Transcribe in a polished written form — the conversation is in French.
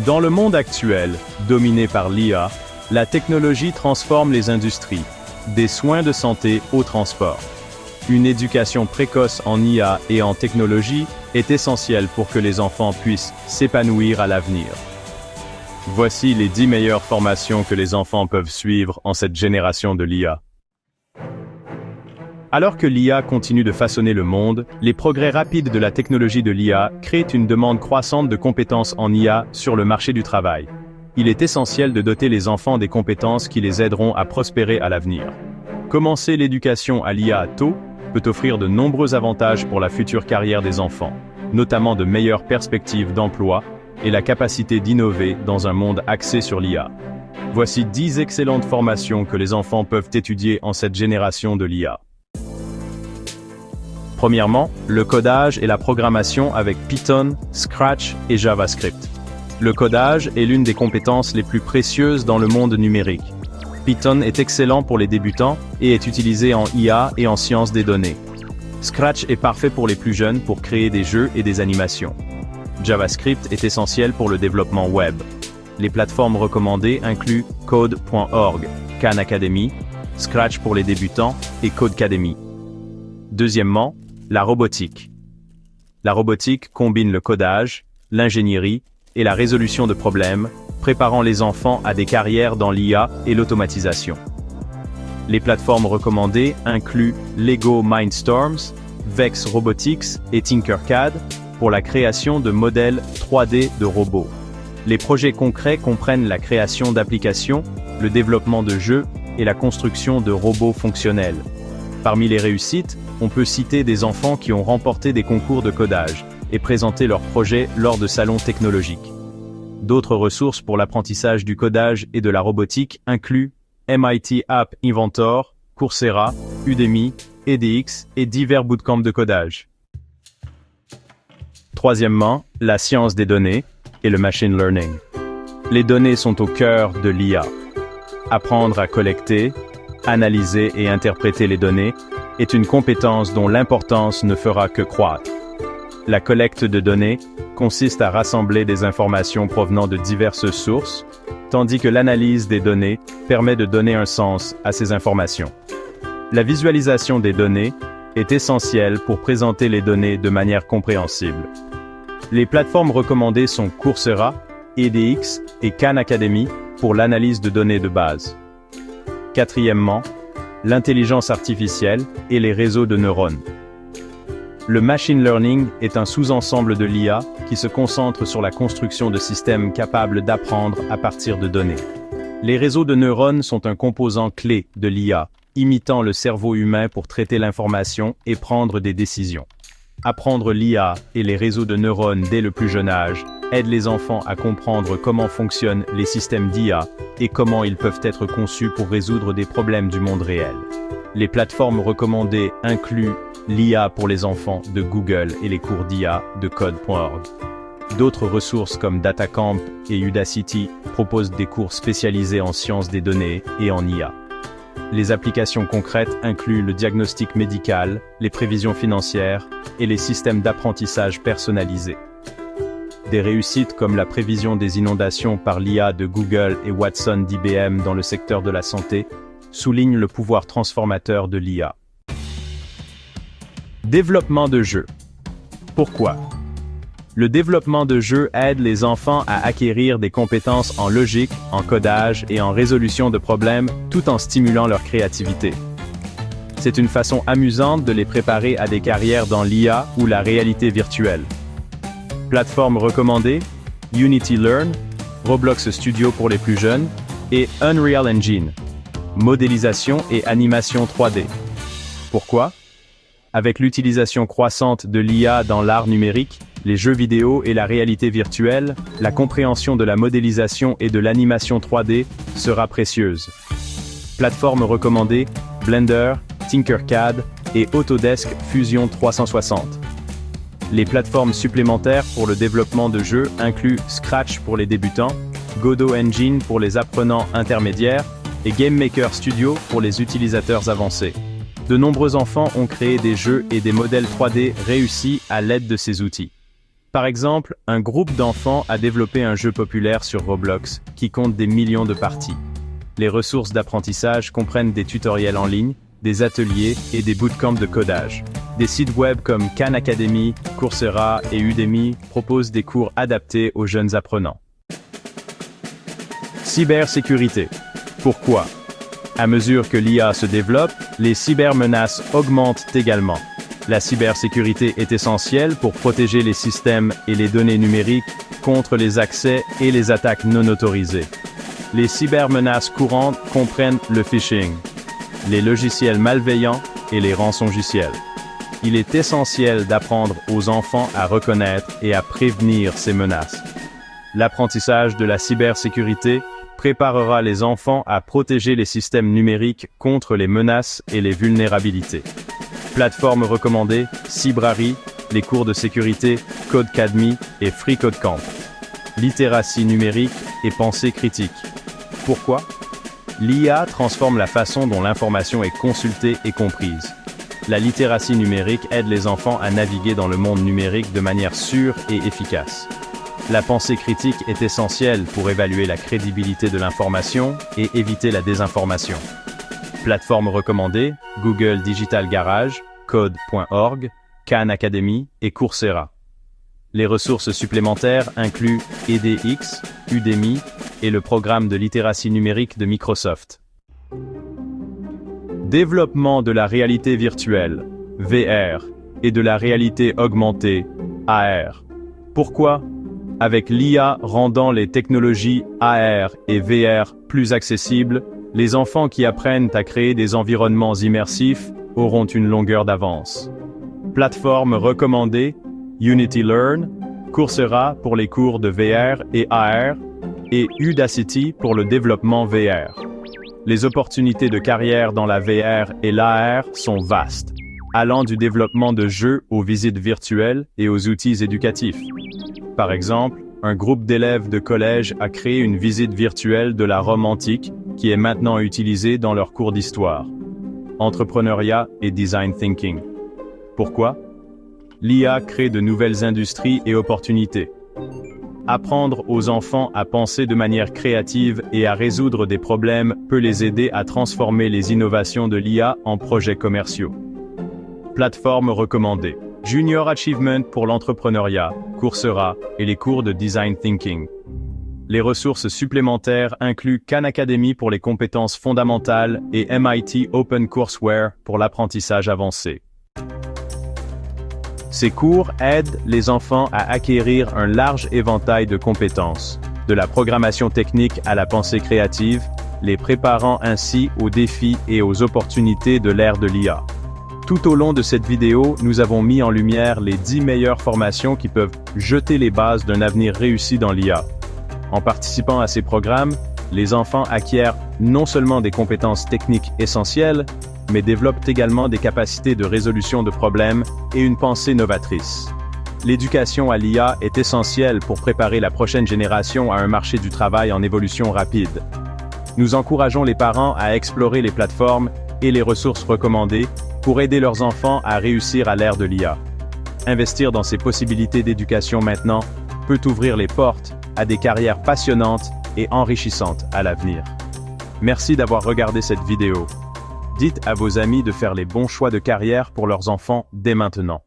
Dans le monde actuel, dominé par l'IA, la technologie transforme les industries, des soins de santé au transport. Une éducation précoce en IA et en technologie est essentielle pour que les enfants puissent s'épanouir à l'avenir. Voici les 10 meilleures formations que les enfants peuvent suivre en cette génération de l'IA. Alors que l'IA continue de façonner le monde, les progrès rapides de la technologie de l'IA créent une demande croissante de compétences en IA sur le marché du travail. Il est essentiel de doter les enfants des compétences qui les aideront à prospérer à l'avenir. Commencer l'éducation à l'IA tôt peut offrir de nombreux avantages pour la future carrière des enfants, notamment de meilleures perspectives d'emploi et la capacité d'innover dans un monde axé sur l'IA. Voici 10 excellentes formations que les enfants peuvent étudier en cette génération de l'IA. Premièrement, le codage et la programmation avec Python, Scratch et JavaScript. Le codage est l'une des compétences les plus précieuses dans le monde numérique. Python est excellent pour les débutants et est utilisé en IA et en sciences des données. Scratch est parfait pour les plus jeunes pour créer des jeux et des animations. JavaScript est essentiel pour le développement web. Les plateformes recommandées incluent Code.org, Khan Academy, Scratch pour les débutants et Codecademy. Deuxièmement, la robotique. La robotique combine le codage, l'ingénierie et la résolution de problèmes, préparant les enfants à des carrières dans l'IA et l'automatisation. Les plateformes recommandées incluent Lego Mindstorms, Vex Robotics et Tinkercad pour la création de modèles 3D de robots. Les projets concrets comprennent la création d'applications, le développement de jeux et la construction de robots fonctionnels. Parmi les réussites, on peut citer des enfants qui ont remporté des concours de codage et présenté leurs projets lors de salons technologiques. D'autres ressources pour l'apprentissage du codage et de la robotique incluent MIT App Inventor, Coursera, Udemy, edX et divers bootcamps de codage. Troisièmement, la science des données et le machine learning. Les données sont au cœur de l'IA. Apprendre à collecter, analyser et interpréter les données est une compétence dont l'importance ne fera que croître. La collecte de données consiste à rassembler des informations provenant de diverses sources, tandis que l'analyse des données permet de donner un sens à ces informations. La visualisation des données est essentielle pour présenter les données de manière compréhensible. Les plateformes recommandées sont Coursera, edX et Khan Academy pour l'analyse de données de base. Quatrièmement, l'intelligence artificielle et les réseaux de neurones. Le machine learning est un sous-ensemble de l'IA qui se concentre sur la construction de systèmes capables d'apprendre à partir de données. Les réseaux de neurones sont un composant clé de l'IA, imitant le cerveau humain pour traiter l'information et prendre des décisions. Apprendre l'IA et les réseaux de neurones dès le plus jeune âge aide les enfants à comprendre comment fonctionnent les systèmes d'IA et comment ils peuvent être conçus pour résoudre des problèmes du monde réel. Les plateformes recommandées incluent l'IA pour les enfants de Google et les cours d'IA de Code.org. D'autres ressources comme DataCamp et Udacity proposent des cours spécialisés en sciences des données et en IA. Les applications concrètes incluent le diagnostic médical, les prévisions financières et les systèmes d'apprentissage personnalisés. Des réussites comme la prévision des inondations par l'IA de Google et Watson d'IBM dans le secteur de la santé soulignent le pouvoir transformateur de l'IA. Développement de jeux. Pourquoi? Le développement de jeux aide les enfants à acquérir des compétences en logique, en codage et en résolution de problèmes tout en stimulant leur créativité. C'est une façon amusante de les préparer à des carrières dans l'IA ou la réalité virtuelle. Plateformes recommandées, Unity Learn, Roblox Studio pour les plus jeunes et Unreal Engine, modélisation et animation 3D. Pourquoi? Avec l'utilisation croissante de l'IA dans l'art numérique, les jeux vidéo et la réalité virtuelle, la compréhension de la modélisation et de l'animation 3D sera précieuse. Plateformes recommandées, Blender, Tinkercad et Autodesk Fusion 360. Les plateformes supplémentaires pour le développement de jeux incluent Scratch pour les débutants, Godot Engine pour les apprenants intermédiaires et GameMaker Studio pour les utilisateurs avancés. De nombreux enfants ont créé des jeux et des modèles 3D réussis à l'aide de ces outils. Par exemple, un groupe d'enfants a développé un jeu populaire sur Roblox qui compte des millions de parties. Les ressources d'apprentissage comprennent des tutoriels en ligne, des ateliers et des bootcamps de codage. Des sites web comme Khan Academy, Coursera et Udemy proposent des cours adaptés aux jeunes apprenants. Cybersécurité. Pourquoi? À mesure que l'IA se développe, les cybermenaces augmentent également. La cybersécurité est essentielle pour protéger les systèmes et les données numériques contre les accès et les attaques non autorisées. Les cybermenaces courantes comprennent le phishing, les logiciels malveillants et les rançongiciels. Il est essentiel d'apprendre aux enfants à reconnaître et à prévenir ces menaces. L'apprentissage de la cybersécurité préparera les enfants à protéger les systèmes numériques contre les menaces et les vulnérabilités. Plateformes recommandées, Cybrary, les cours de sécurité, Codecademy et FreeCodeCamp. Littératie numérique et pensée critique. Pourquoi? L'IA transforme la façon dont l'information est consultée et comprise. La littératie numérique aide les enfants à naviguer dans le monde numérique de manière sûre et efficace. La pensée critique est essentielle pour évaluer la crédibilité de l'information et éviter la désinformation. Plateformes recommandées, Google Digital Garage, Code.org, Khan Academy et Coursera. Les ressources supplémentaires incluent edX, Udemy et le programme de littératie numérique de Microsoft. Développement de la réalité virtuelle, VR, et de la réalité augmentée, AR. Pourquoi? Avec l'IA rendant les technologies AR et VR plus accessibles, les enfants qui apprennent à créer des environnements immersifs auront une longueur d'avance. Plateformes recommandées, Unity Learn, Coursera pour les cours de VR et AR, et Udacity pour le développement VR. Les opportunités de carrière dans la VR et l'AR sont vastes, allant du développement de jeux aux visites virtuelles et aux outils éducatifs. Par exemple, un groupe d'élèves de collège a créé une visite virtuelle de la Rome antique qui est maintenant utilisée dans leurs cours d'histoire. Entrepreneuriat et design thinking. Pourquoi? L'IA crée de nouvelles industries et opportunités. Apprendre aux enfants à penser de manière créative et à résoudre des problèmes peut les aider à transformer les innovations de l'IA en projets commerciaux. Plateformes recommandées. Junior Achievement pour l'entrepreneuriat, Coursera et les cours de design thinking. Les ressources supplémentaires incluent Khan Academy pour les compétences fondamentales et MIT OpenCourseWare pour l'apprentissage avancé. Ces cours aident les enfants à acquérir un large éventail de compétences, de la programmation technique à la pensée créative, les préparant ainsi aux défis et aux opportunités de l'ère de l'IA. Tout au long de cette vidéo, nous avons mis en lumière les 10 meilleures formations qui peuvent jeter les bases d'un avenir réussi dans l'IA. En participant à ces programmes, les enfants acquièrent non seulement des compétences techniques essentielles, mais développent également des capacités de résolution de problèmes et une pensée novatrice. L'éducation à l'IA est essentielle pour préparer la prochaine génération à un marché du travail en évolution rapide. Nous encourageons les parents à explorer les plateformes et les ressources recommandées pour aider leurs enfants à réussir à l'ère de l'IA. Investir dans ces possibilités d'éducation maintenant peut ouvrir les portes à des carrières passionnantes et enrichissantes à l'avenir. Merci d'avoir regardé cette vidéo. Dites à vos amis de faire les bons choix de carrière pour leurs enfants dès maintenant.